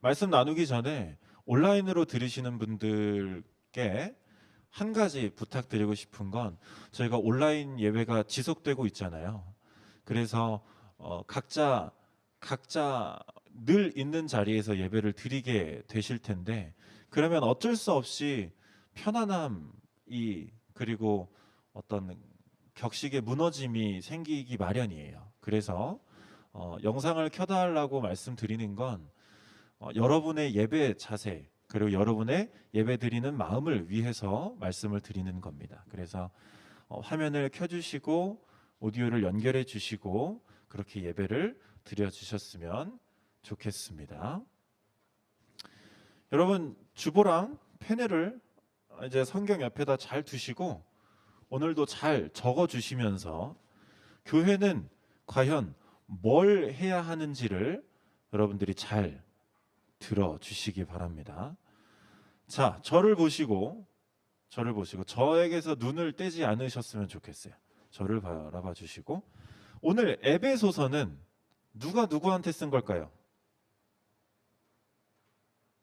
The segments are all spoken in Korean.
말씀 나누기 전에 온라인으로 들으시는 분들께 한 가지 부탁드리고 싶은 건, 저희가 온라인 예배가 지속되고 있잖아요. 그래서 각자 늘 있는 자리에서 예배를 드리게 되실 텐데, 그러면 어쩔 수 없이 편안함이, 그리고 어떤 격식의 무너짐이 생기기 마련이에요. 그래서 영상을 켜달라고 말씀드리는 건 여러분의 예배 자세, 그리고 여러분의 예배 드리는 마음을 위해서 말씀을 드리는 겁니다. 그래서 화면을 켜주시고 오디오를 연결해 주시고 그렇게 예배를 드려 주셨으면 좋겠습니다. 여러분, 주보랑 페널을 이제 성경 옆에다 잘 두시고 오늘도 잘 적어 주시면서 교회는 과연 뭘 해야 하는지를 여러분들이 잘 들어 주시기 바랍니다. 자, 저를 보시고 저에게서 눈을 떼지 않으셨으면 좋겠어요. 저를 바라봐 주시고, 오늘 에베소서는 누가 누구한테 쓴 걸까요?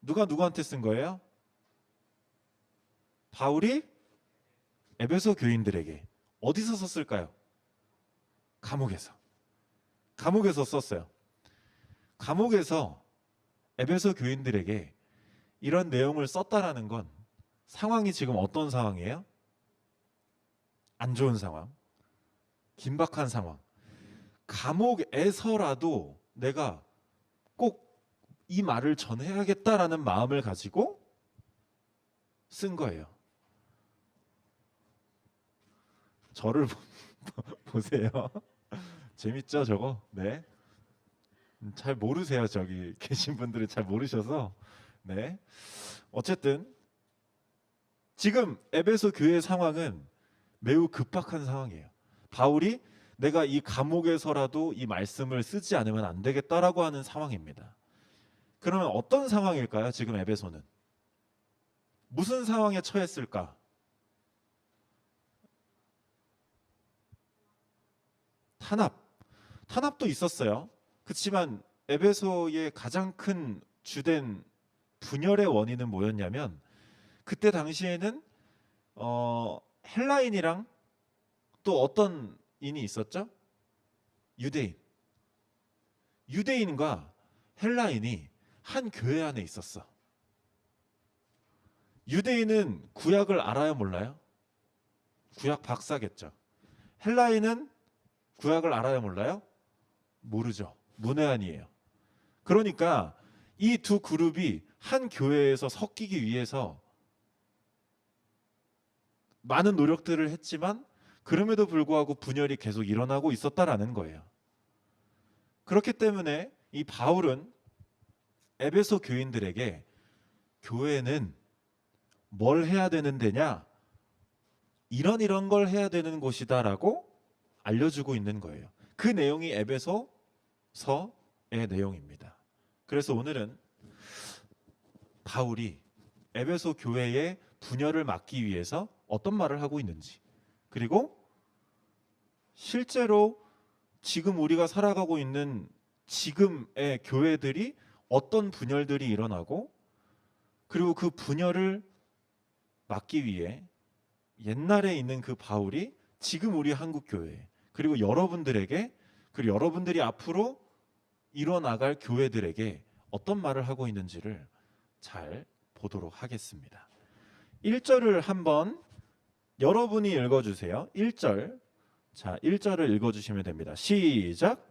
누가 누구한테 쓴 거예요? 바울이 에베소 교인들에게. 어디서 썼을까요? 감옥에서 썼어요. 감옥에서 에베소 교인들에게 이런 내용을 썼다라는 건 상황이 지금 어떤 상황이에요? 안 좋은 상황, 긴박한 상황. 감옥에서라도 내가 꼭 이 말을 전해야겠다라는 마음을 가지고 쓴 거예요. 저를 보세요. 재밌죠, 저거? 네. 잘 모르세요. 저기 계신 분들은 잘 모르셔서. 네. 어쨌든 지금 에베소 교회 상황은 매우 급박한 상황이에요. 바울이 내가 이 감옥에서라도 이 말씀을 쓰지 않으면 안 되겠다라고 하는 상황입니다. 그러면 어떤 상황일까요? 지금 에베소는 무슨 상황에 처했을까? 탄압도 있었어요. 그렇지만 에베소의 가장 큰 주된 분열의 원인은 뭐였냐면, 그때 당시에는 헬라인이랑 또 어떤 인이 있었죠? 유대인과 헬라인이 한 교회 안에 있었어. 유대인은 구약을 알아요, 몰라요? 구약 박사겠죠. 헬라인은 구약을 알아요, 몰라요? 모르죠. 문외한이에요. 그러니까 이 두 그룹이 한 교회에서 섞이기 위해서 많은 노력들을 했지만 그럼에도 불구하고 분열이 계속 일어나고 있었다라는 거예요. 그렇기 때문에 이 바울은 에베소 교인들에게 교회는 뭘 해야 되는 데냐? 이런 걸 해야 되는 곳이다라고 알려주고 있는 거예요. 그 내용이 에베소서의 내용입니다. 그래서 오늘은 바울이 에베소 교회의 분열을 막기 위해서 어떤 말을 하고 있는지, 그리고 실제로 지금 우리가 살아가고 있는 지금의 교회들이 어떤 분열들이 일어나고, 그리고 그 분열을 막기 위해 옛날에 있는 그 바울이 지금 우리 한국 교회, 그리고 여러분들에게, 그리고 여러분들이 앞으로 이뤄나갈 교회들에게 어떤 말을 하고 있는지를 잘 보도록 하겠습니다. 1절을 한번 여러분이 읽어주세요. 1절. 자, 1절을 읽어주시면 됩니다. 시작.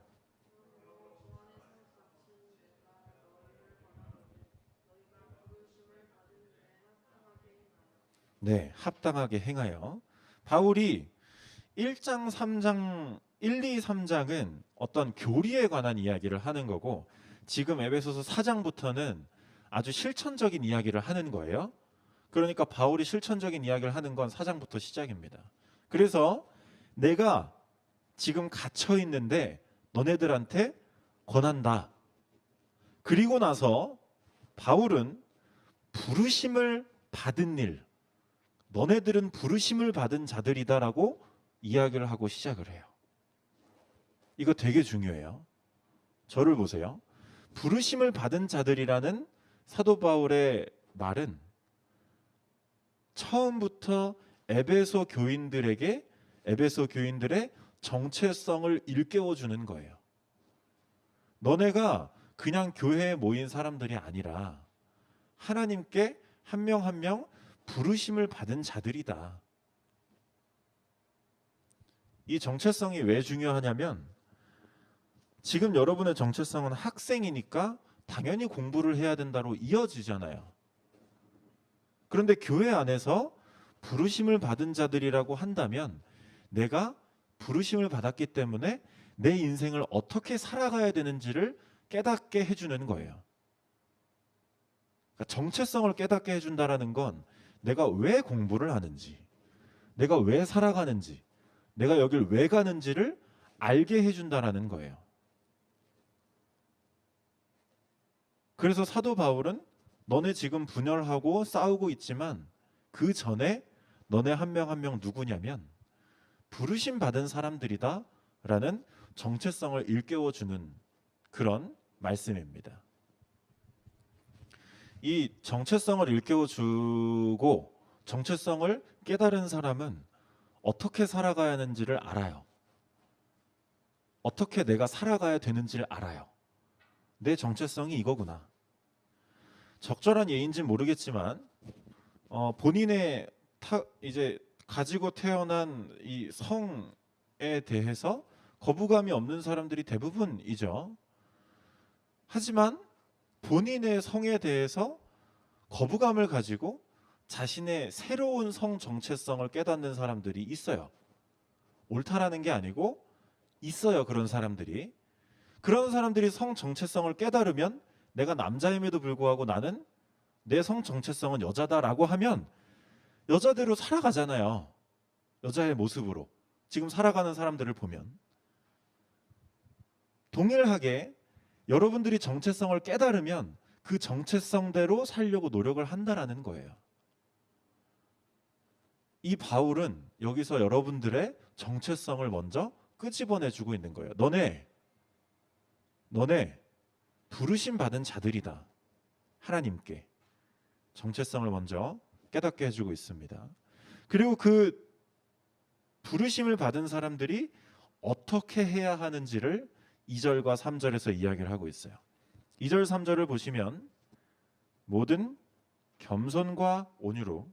네, 합당하게 행하여. 바울이 1장, 3장, 1, 2, 3장은 어떤 교리에 관한 이야기를 하는 거고, 지금 에베소서 4장부터는 아주 실천적인 이야기를 하는 거예요. 그러니까 바울이 실천적인 이야기를 하는 건 4장부터 시작입니다. 그래서 내가 지금 갇혀 있는데 너네들한테 권한다. 그리고 나서 바울은 부르심을 받은 일, 너네들은 부르심을 받은 자들이다라고 이야기를 하고 시작을 해요. 이거 되게 중요해요. 저를 보세요. 부르심을 받은 자들이라는 사도 바울의 말은 처음부터 에베소 교인들의 정체성을 일깨워 주는 거예요. 너네가 그냥 교회에 모인 사람들이 아니라 하나님께 한 명 한 명 부르심을 받은 자들이다. 이 정체성이 왜 중요하냐면 지금 여러분의 정체성은 학생이니까 당연히 공부를 해야 된다로 이어지잖아요. 그런데 교회 안에서 부르심을 받은 자들이라고 한다면 내가 부르심을 받았기 때문에 내 인생을 어떻게 살아가야 되는지를 깨닫게 해주는 거예요. 그러니까 정체성을 깨닫게 해준다라는 건 내가 왜 공부를 하는지, 내가 왜 살아가는지, 내가 여길 왜 가는지를 알게 해준다라는 거예요. 그래서 사도 바울은 너네 지금 분열하고 싸우고 있지만 그 전에 너네 한 명 한 명 누구냐면 부르심 받은 사람들이다 라는 정체성을 일깨워주는 그런 말씀입니다. 이 정체성을 일깨워주고 정체성을 깨달은 사람은 어떻게 살아가야 하는지를 알아요. 어떻게 내가 살아가야 되는지를 알아요. 내 정체성이 이거구나. 적절한 예인지는 모르겠지만 본인의 이제 가지고 태어난 이 성에 대해서 거부감이 없는 사람들이 대부분이죠. 하지만 본인의 성에 대해서 거부감을 가지고 자신의 새로운 성 정체성을 깨닫는 사람들이 있어요. 옳다라는 게 아니고 있어요. 그런 사람들이. 그런 사람들이 성 정체성을 깨달으면 내가 남자임에도 불구하고 나는 내 성 정체성은 여자다라고 하면 여자대로 살아가잖아요. 여자의 모습으로. 지금 살아가는 사람들을 보면. 동일하게 여러분들이 정체성을 깨달으면 그 정체성대로 살려고 노력을 한다라는 거예요. 이 바울은 여기서 여러분들의 정체성을 먼저 끄집어내주고 있는 거예요. 너네 부르심 받은 자들이다. 하나님께 정체성을 먼저 깨닫게 해주고 있습니다. 그리고 그 부르심을 받은 사람들이 어떻게 해야 하는지를 2절과 3절에서 이야기를 하고 있어요. 2절 3절을 보시면 모든 겸손과 온유로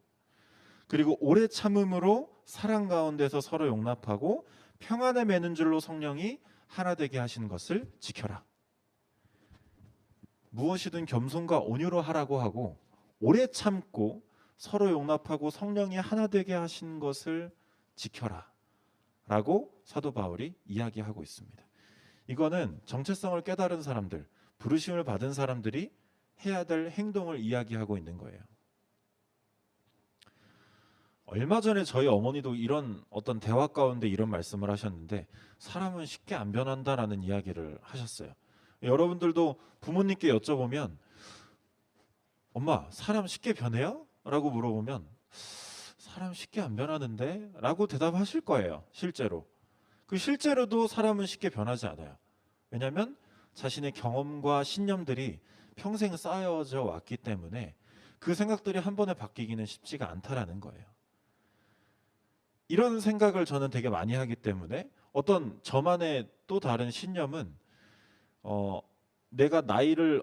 그리고 오래 참음으로 사랑 가운데서 서로 용납하고 평안에 매는 줄로 성령이 하나 되게 하신 것을 지켜라. 무엇이든 겸손과 온유로 하라고 하고 오래 참고 서로 용납하고 성령이 하나 되게 하신 것을 지켜라 라고 사도 바울이 이야기하고 있습니다. 이거는 정체성을 깨달은 사람들, 부르심을 받은 사람들이 해야 될 행동을 이야기하고 있는 거예요. 얼마 전에 저희 어머니도 이런 어떤 대화 가운데 이런 말씀을 하셨는데 사람은 쉽게 안 변한다라는 이야기를 하셨어요. 여러분들도 부모님께 여쭤보면 엄마 사람 쉽게 변해요? 라고 물어보면 사람 쉽게 안 변하는데? 라고 대답하실 거예요. 실제로도 사람은 쉽게 변하지 않아요. 왜냐하면 자신의 경험과 신념들이 평생 쌓여져 왔기 때문에 그 생각들이 한 번에 바뀌기는 쉽지가 않다라는 거예요. 이런 생각을 저는 되게 많이 하기 때문에 어떤 저만의 또 다른 신념은 내가 나이를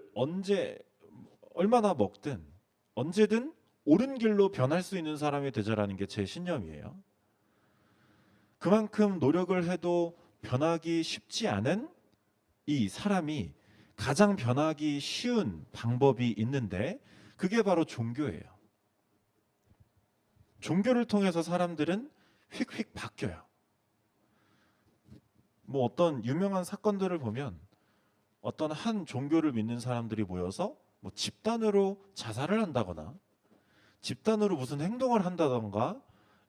얼마나 먹든 언제든 옳은 길로 변할 수 있는 사람이 되자라는 게 제 신념이에요. 그만큼 노력을 해도 변하기 쉽지 않은 이 사람이 가장 변하기 쉬운 방법이 있는데 그게 바로 종교예요. 종교를 통해서 사람들은 휙휙 바뀌어요. 뭐 어떤 유명한 사건들을 보면 어떤 한 종교를 믿는 사람들이 모여서 뭐 집단으로 자살을 한다거나 집단으로 무슨 행동을 한다던가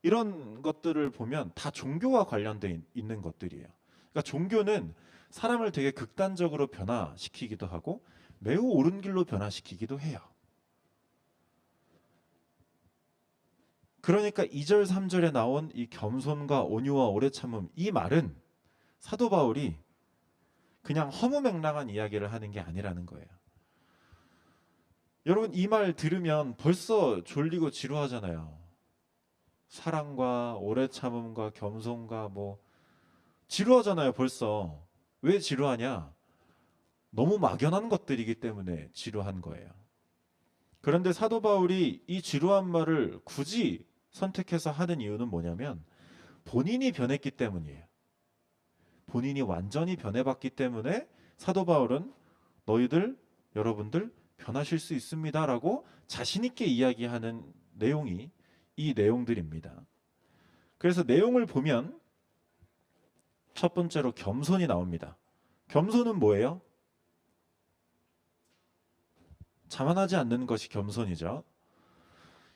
이런 것들을 보면 다 종교와 관련돼 있는 것들이에요. 그러니까 종교는 사람을 되게 극단적으로 변화시키기도 하고 매우 옳은 길로 변화시키기도 해요. 그러니까 2절 3절에 나온 이 겸손과 온유와 오래 참음 이 말은 사도 바울이 그냥 허무맹랑한 이야기를 하는 게 아니라는 거예요. 여러분 이 말 들으면 벌써 졸리고 지루하잖아요. 사랑과 오래 참음과 겸손과 뭐 지루하잖아요, 벌써. 왜 지루하냐? 너무 막연한 것들이기 때문에 지루한 거예요. 그런데 사도 바울이 이 지루한 말을 굳이 선택해서 하는 이유는 뭐냐면 본인이 변했기 때문이에요. 본인이 완전히 변해봤기 때문에 사도 바울은 너희들, 여러분들 변하실 수 있습니다라고 자신 있게 이야기하는 내용이 이 내용들입니다. 그래서 내용을 보면 첫 번째로 겸손이 나옵니다. 겸손은 뭐예요? 자만하지 않는 것이 겸손이죠.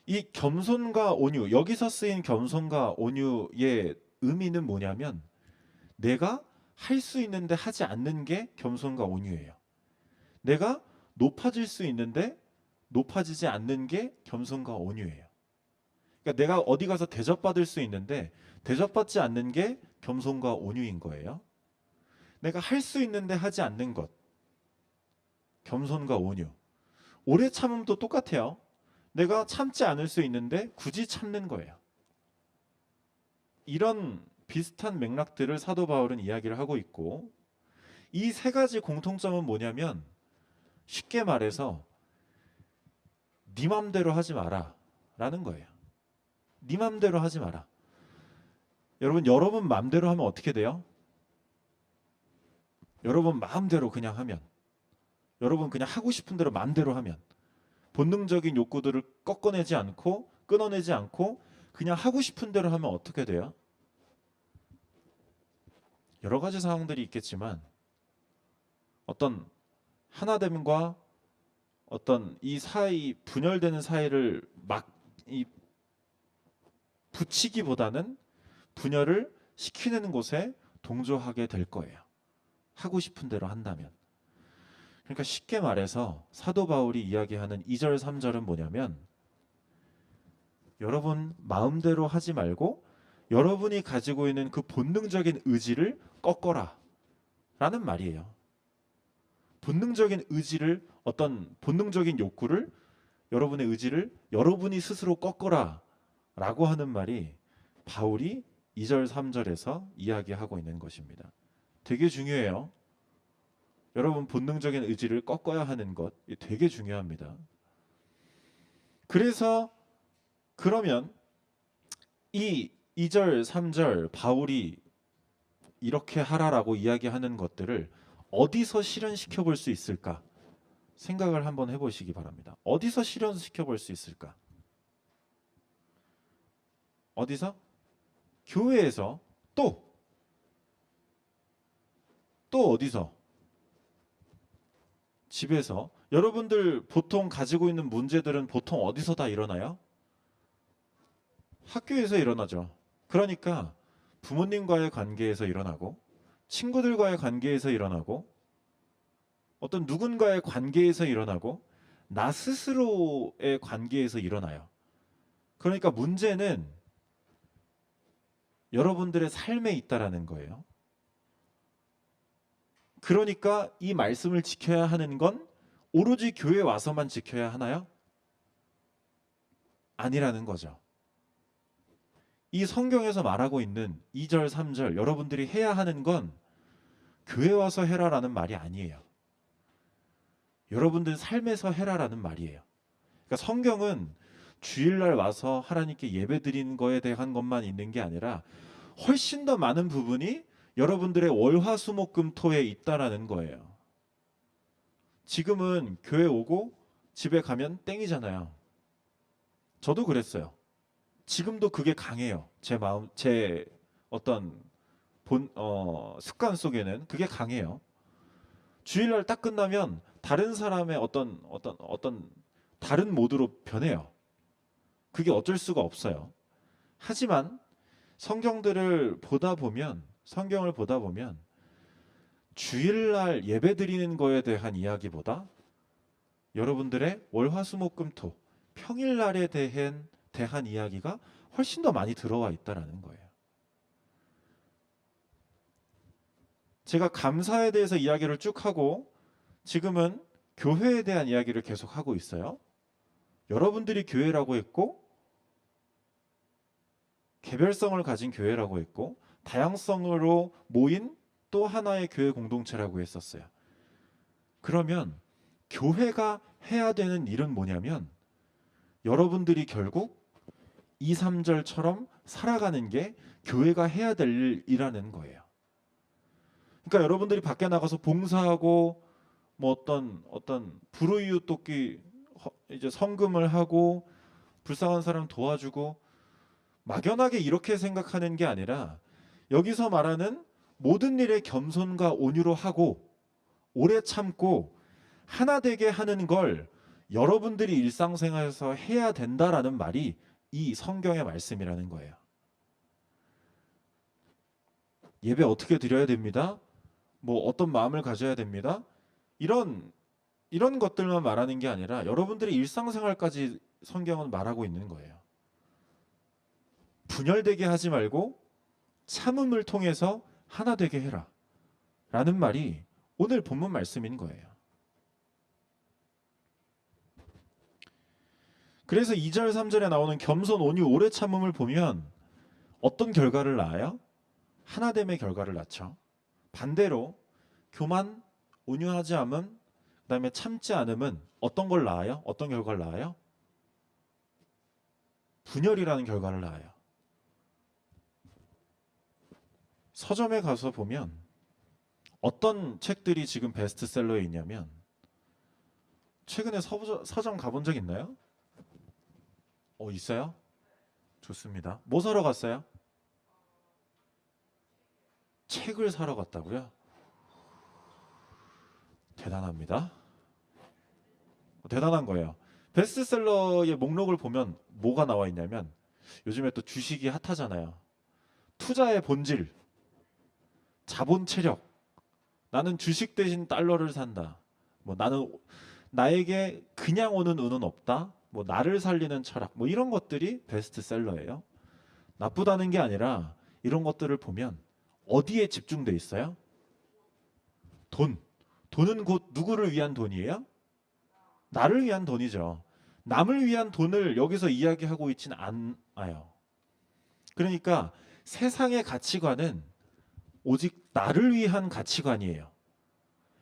이 겸손과 온유, 여기서 쓰인 겸손과 온유의 의미는 뭐냐면 내가 할 수 있는데 하지 않는 게 겸손과 온유예요. 내가 높아질 수 있는데 높아지지 않는 게 겸손과 온유예요. 그러니까 내가 어디 가서 대접받을 수 있는데 대접받지 않는 게 겸손과 온유인 거예요. 내가 할 수 있는데 하지 않는 것, 겸손과 온유. 오래 참음도 똑같아요. 내가 참지 않을 수 있는데 굳이 참는 거예요. 이런 비슷한 맥락들을 사도 바울은 이야기를 하고 있고 이 세 가지 공통점은 뭐냐면 쉽게 말해서 네 맘대로 하지 마라 라는 거예요. 네 맘대로 하지 마라. 여러분 맘대로 하면 어떻게 돼요? 여러분 마음대로 그냥 하면 여러분 그냥 하고 싶은 대로 맘대로 하면 본능적인 욕구들을 꺾어내지 않고 끊어내지 않고 그냥 하고 싶은 대로 하면 어떻게 돼요? 여러 가지 상황들이 있겠지만 어떤 하나됨과 어떤 이 사이 분열되는 사이를 막 이 붙이기보다는 분열을 시키는 곳에 동조하게 될 거예요. 하고 싶은 대로 한다면. 그러니까 쉽게 말해서 사도 바울이 이야기하는 2절 3절은 뭐냐면 여러분 마음대로 하지 말고 여러분이 가지고 있는 그 본능적인 의지를 꺾어라 라는 말이에요. 본능적인 의지를 어떤 본능적인 욕구를 여러분의 의지를 여러분이 스스로 꺾어라 라고 하는 말이 바울이 2절 3절에서 이야기하고 있는 것입니다. 되게 중요해요. 여러분 본능적인 의지를 꺾어야 하는 것 되게 중요합니다. 그래서 그러면 이 2절 3절 바울이 이렇게 하라라고 이야기하는 것들을 어디서 실현시켜 볼 수 있을까? 생각을 한번 해보시기 바랍니다. 어디서 실현시켜 볼 수 있을까? 어디서? 교회에서 또 어디서? 집에서. 여러분들 보통 가지고 있는 문제들은 보통 어디서 다 일어나요? 학교에서 일어나죠. 그러니까 부모님과의 관계에서 일어나고 친구들과의 관계에서 일어나고 어떤 누군가의 관계에서 일어나고 나 스스로의 관계에서 일어나요. 그러니까 문제는 여러분들의 삶에 있다라는 거예요. 그러니까 이 말씀을 지켜야 하는 건 오로지 교회 와서만 지켜야 하나요? 아니라는 거죠. 이 성경에서 말하고 있는 2절, 3절 여러분들이 해야 하는 건 교회 와서 해라라는 말이 아니에요. 여러분들 삶에서 해라라는 말이에요. 그러니까 성경은 주일날 와서 하나님께 예배 드리는 거에 대한 것만 있는 게 아니라 훨씬 더 많은 부분이 여러분들의 월화수목금토에 있다라는 거예요. 지금은 교회 오고 집에 가면 땡이잖아요. 저도 그랬어요. 지금도 그게 강해요. 제 마음, 제 어떤 습관 속에는 그게 강해요. 주일날 딱 끝나면 다른 사람의 어떤 다른 모드로 변해요. 그게 어쩔 수가 없어요. 하지만 성경을 보다 보면 주일날 예배 드리는 거에 대한 이야기보다 여러분들의 월화수목금토 평일날에 대한 이야기가 훨씬 더 많이 들어와 있다라는 거예요. 제가 감사에 대해서 이야기를 쭉 하고 지금은 교회에 대한 이야기를 계속 하고 있어요. 여러분들이 교회라고 했고 개별성을 가진 교회라고 했고 다양성으로 모인 또 하나의 교회 공동체라고 했었어요. 그러면 교회가 해야 되는 일은 뭐냐면 여러분들이 결국 2, 3절처럼 살아가는 게 교회가 해야 될 일이라는 거예요. 그러니까 여러분들이 밖에 나가서 봉사하고 뭐 어떤 불우이웃 돕기 이제 성금을 하고 불쌍한 사람 도와주고 막연하게 이렇게 생각하는 게 아니라 여기서 말하는 모든 일에 겸손과 온유로 하고 오래 참고 하나 되게 하는 걸 여러분들이 일상생활에서 해야 된다라는 말이 이 성경의 말씀이라는 거예요. 예배 어떻게 드려야 됩니다? 뭐 어떤 마음을 가져야 됩니다? 이런 것들만 말하는 게 아니라 여러분들의 일상생활까지 성경은 말하고 있는 거예요. 분열되게 하지 말고 참음을 통해서 하나 되게 해라 라는 말이 오늘 본문 말씀인 거예요. 그래서 2절 3절에 나오는 겸손 온유 오래 참음을 보면 어떤 결과를 낳아요? 하나됨의 결과를 낳죠. 반대로 교만, 온유하지 않음, 그다음에 참지 않음은 어떤 걸 낳아요? 어떤 결과를 낳아요? 분열이라는 결과를 낳아요. 서점에 가서 보면 어떤 책들이 지금 베스트셀러에 있냐면 최근에 서점 가본 적 있나요? 있어요? 좋습니다. 뭐 사러 갔어요? 책을 사러 갔다고요? 대단합니다. 대단한 거예요. 베스트셀러의 목록을 보면 뭐가 나와 있냐면 요즘에 또 주식이 핫하잖아요. 투자의 본질, 자본 체력, 나는 주식 대신 달러를 산다. 뭐 나는 나에게 그냥 오는 운은 없다. 뭐 나를 살리는 철학, 뭐 이런 것들이 베스트셀러예요. 나쁘다는 게 아니라 이런 것들을 보면 어디에 집중돼 있어요? 돈. 돈은 곧 누구를 위한 돈이에요? 나를 위한 돈이죠. 남을 위한 돈을 여기서 이야기하고 있진 않아요. 그러니까 세상의 가치관은 오직 나를 위한 가치관이에요.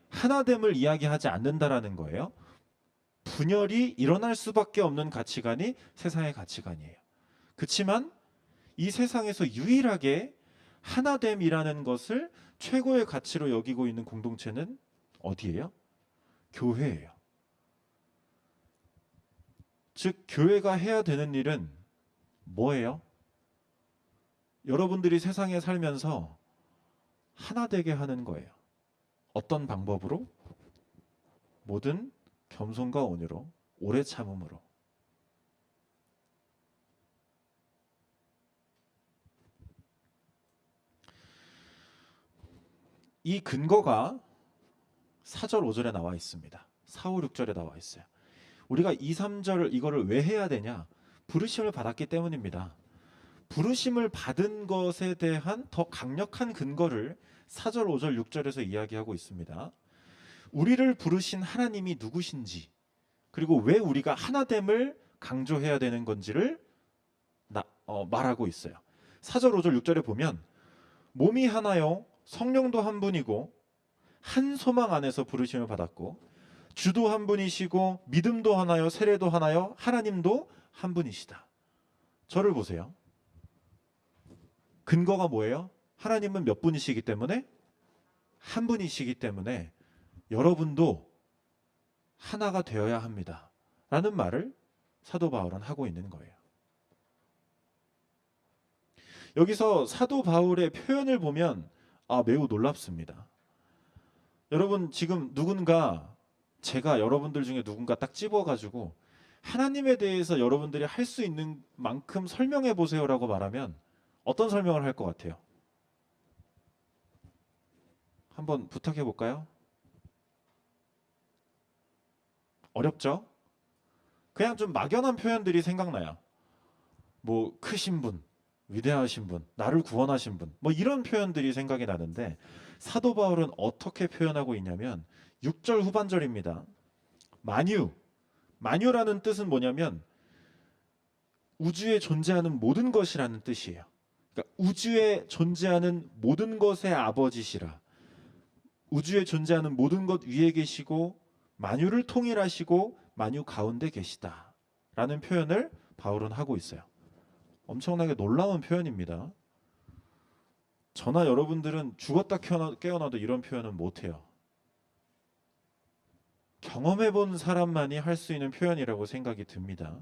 하나됨을 이야기하지 않는다라는 거예요. 분열이 일어날 수밖에 없는 가치관이 세상의 가치관이에요. 그렇지만 이 세상에서 유일하게 하나됨이라는 것을 최고의 가치로 여기고 있는 공동체는 어디예요? 교회예요. 즉 교회가 해야 되는 일은 뭐예요? 여러분들이 세상에 살면서 하나 되게 하는 거예요. 어떤 방법으로? 모든 겸손과 온유로, 오래 참음으로. 이 근거가 4절 5절에 나와 있습니다. 4, 5, 6절에 나와 있어요. 우리가 2, 3절 이거를 왜 해야 되냐? 부르심을 받았기 때문입니다. 부르심을 받은 것에 대한 더 강력한 근거를 4절, 5절, 6절에서 이야기하고 있습니다. 우리를 부르신 하나님이 누구신지, 그리고 왜 우리가 하나됨을 강조해야 되는 건지를 말하고 있어요. 4절, 5절, 6절에 보면 몸이 하나요, 성령도 한 분이고 한 소망 안에서 부르심을 받았고 주도 한 분이시고 믿음도 하나요, 세례도 하나요, 하나님도 한 분이시다. 저를 보세요. 근거가 뭐예요? 하나님은 몇 분이시기 때문에? 한 분이시기 때문에 여러분도 하나가 되어야 합니다. 라는 말을 사도 바울은 하고 있는 거예요. 여기서 사도 바울의 표현을 보면 매우 놀랍습니다. 여러분 지금 제가 여러분들 중에 누군가 딱 집어가지고 하나님에 대해서 여러분들이 할 수 있는 만큼 설명해 보세요라고 말하면 어떤 설명을 할 것 같아요? 한번 부탁해 볼까요? 어렵죠? 그냥 좀 막연한 표현들이 생각나요. 뭐 크신 분, 위대하신 분, 나를 구원하신 분, 뭐 이런 표현들이 생각이 나는데 사도 바울은 어떻게 표현하고 있냐면 6절 후반절입니다. 만유라는 뜻은 뭐냐면 우주에 존재하는 모든 것이라는 뜻이에요. 그러니까 우주에 존재하는 모든 것의 아버지시라. 우주에 존재하는 모든 것 위에 계시고 만유를 통일하시고 만유 가운데 계시다 라는 표현을 바울은 하고 있어요. 엄청나게 놀라운 표현입니다. 저나 여러분들은 죽었다 깨어나도 이런 표현은 못해요. 경험해본 사람만이 할 수 있는 표현이라고 생각이 듭니다.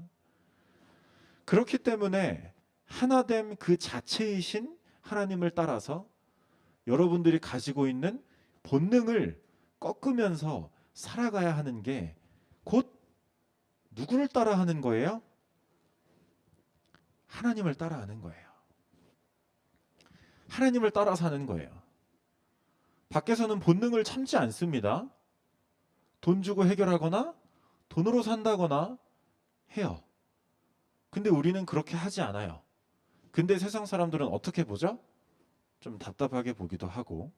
그렇기 때문에 하나됨 그 자체이신 하나님을 따라서 여러분들이 가지고 있는 본능을 꺾으면서 살아가야 하는 게 곧 누구를 따라하는 거예요? 하나님을 따라하는 거예요. 하나님을 따라 사는 거예요. 밖에서는 본능을 참지 않습니다. 돈 주고 해결하거나 돈으로 산다거나 해요. 근데 우리는 그렇게 하지 않아요. 근데 세상 사람들은 어떻게 보죠? 좀 답답하게 보기도 하고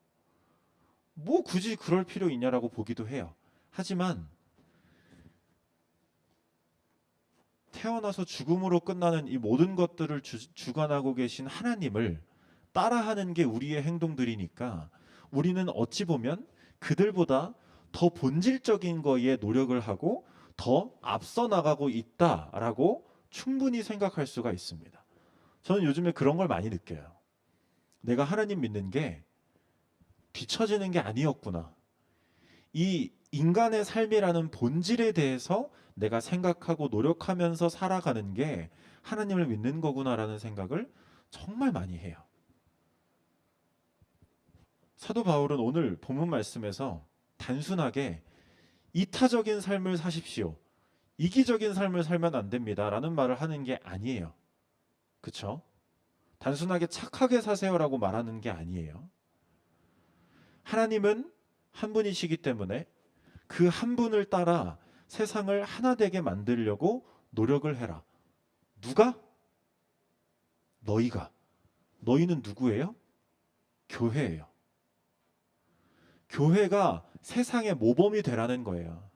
뭐 굳이 그럴 필요 있냐라고 보기도 해요. 하지만 태어나서 죽음으로 끝나는 이 모든 것들을 주관하고 계신 하나님을 따라하는 게 우리의 행동들이니까 우리는 어찌 보면 그들보다 더 본질적인 거에 노력을 하고 더 앞서 나가고 있다라고 충분히 생각할 수가 있습니다. 저는 요즘에 그런 걸 많이 느껴요. 내가 하나님 믿는 게 뒤처지는 게 아니었구나. 이 인간의 삶이라는 본질에 대해서 내가 생각하고 노력하면서 살아가는 게 하나님을 믿는 거구나라는 생각을 정말 많이 해요. 사도 바울은 오늘 본문 말씀에서 단순하게 이타적인 삶을 사십시오. 이기적인 삶을 살면 안 됩니다. 라는 말을 하는 게 아니에요. 그쵸? 단순하게 착하게 사세요라고 말하는 게 아니에요. 하나님은 한 분이시기 때문에 그 한 분을 따라 세상을 하나 되게 만들려고 노력을 해라. 누가? 너희가. 너희는 누구예요? 교회예요. 교회가 세상의 모범이 되라는 거예요.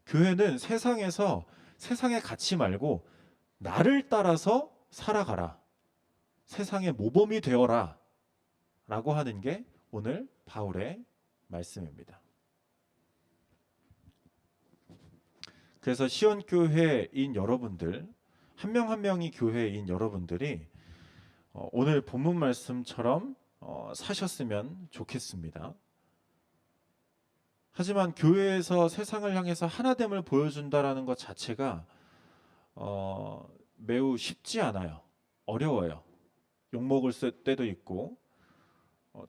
교회는 세상에서 세상의 가치 말고 나를 따라서 살아가라. 세상의 모범이 되어라. 라고 하는 게 오늘 바울의 말씀입니다. 그래서 시온교회인 여러분들, 한 명 한 명이 교회인 여러분들이 오늘 본문 말씀처럼 사셨으면 좋겠습니다. 하지만 교회에서 세상을 향해서 하나됨을 보여준다라는 것 자체가 매우 쉽지 않아요. 어려워요. 욕먹을 때도 있고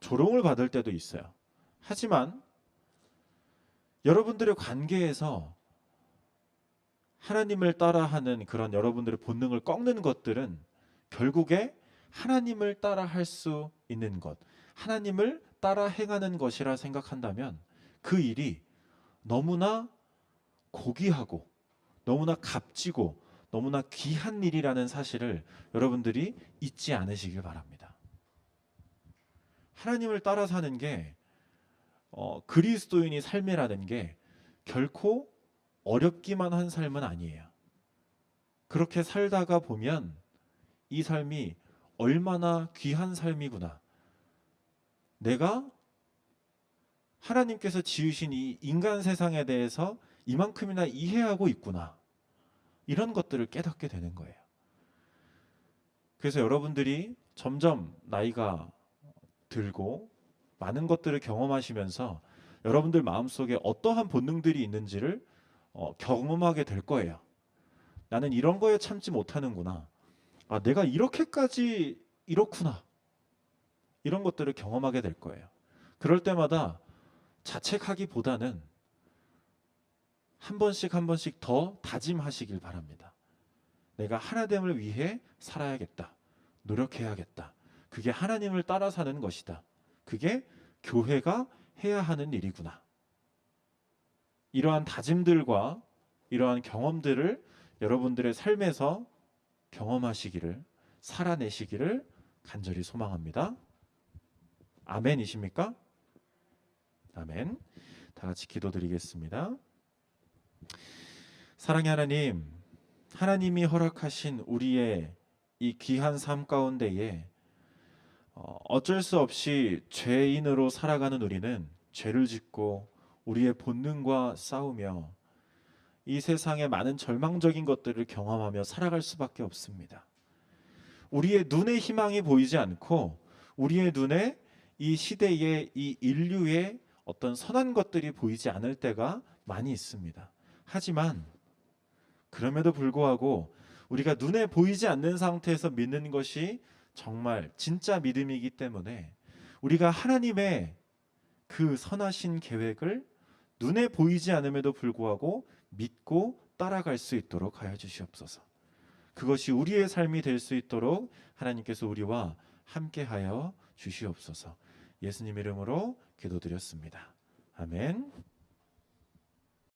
조롱을 받을 때도 있어요. 하지만 여러분들의 관계에서 하나님을 따라하는 그런 여러분들의 본능을 꺾는 것들은 결국에 하나님을 따라 할 수 있는 것, 하나님을 따라 행하는 것이라 생각한다면 그 일이 너무나 고귀하고 너무나 값지고 너무나 귀한 일이라는 사실을 여러분들이 잊지 않으시길 바랍니다. 하나님을 따라 사는 게 그리스도인이 삶이라는 게 결코 어렵기만 한 삶은 아니에요. 그렇게 살다가 보면 이 삶이 얼마나 귀한 삶이구나. 내가 하나님께서 지으신 이 인간 세상에 대해서 이만큼이나 이해하고 있구나. 이런 것들을 깨닫게 되는 거예요. 그래서 여러분들이 점점 나이가 들고 많은 것들을 경험하시면서 여러분들 마음속에 어떠한 본능들이 있는지를 경험하게 될 거예요. 나는 이런 거에 참지 못하는구나. 아, 내가 이렇게까지 이렇구나. 이런 것들을 경험하게 될 거예요. 그럴 때마다 자책하기보다는 한 번씩 한 번씩 더 다짐하시길 바랍니다. 내가 하나됨을 위해 살아야겠다. 노력해야겠다. 그게 하나님을 따라 사는 것이다. 그게 교회가 해야 하는 일이구나. 이러한 다짐들과 이러한 경험들을 여러분들의 삶에서 경험하시기를, 살아내시기를 간절히 소망합니다. 아멘이십니까? 아멘. 다 같이 기도드리겠습니다. 사랑의 하나님, 하나님이 허락하신 우리의 이 귀한 삶 가운데에 어쩔 수 없이 죄인으로 살아가는 우리는 죄를 짓고 우리의 본능과 싸우며 이 세상의 많은 절망적인 것들을 경험하며 살아갈 수밖에 없습니다. 우리의 눈에 희망이 보이지 않고 우리의 눈에 이 시대의 이 인류의 어떤 선한 것들이 보이지 않을 때가 많이 있습니다. 하지만 그럼에도 불구하고 우리가 눈에 보이지 않는 상태에서 믿는 것이 정말 진짜 믿음이기 때문에 우리가 하나님의 그 선하신 계획을 눈에 보이지 않음에도 불구하고 믿고 따라갈 수 있도록 하여 주시옵소서. 그것이 우리의 삶이 될 수 있도록 하나님께서 우리와 함께하여 주시옵소서. 예수님 이름으로 기도드렸습니다. 아멘.